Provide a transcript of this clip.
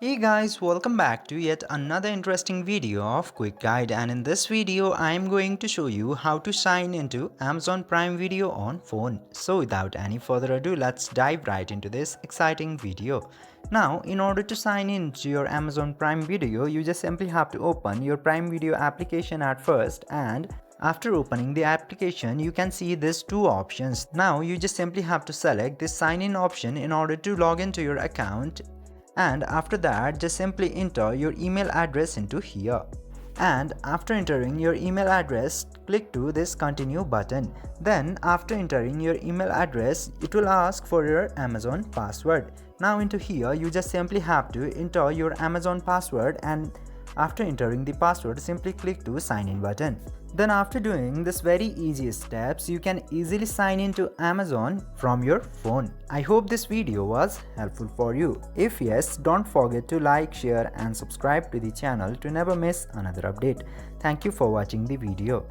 Hey guys, welcome back to yet another interesting video of Quick Guide, and in this video I am going to show you how to sign into Amazon Prime Video on phone. So without any further ado, let's dive right into this exciting video. Now, in order to sign into your Amazon Prime Video, you just simply have to open your Prime Video application at first, and after opening the application, you can see these two options. Now you just simply have to select this sign in option in order to log into your account, and after that just simply enter your email address into here, and after entering your email address click to this continue button. Then after entering your email address it will ask for your Amazon password. Now into here you just simply have to enter your Amazon password, and after entering the password simply click to sign in button. Then after doing this very easy steps, you can easily sign into Amazon from your phone. I hope this video was helpful for you. If yes, don't forget to like, share and subscribe to the channel to never miss another update. Thank you for watching the video.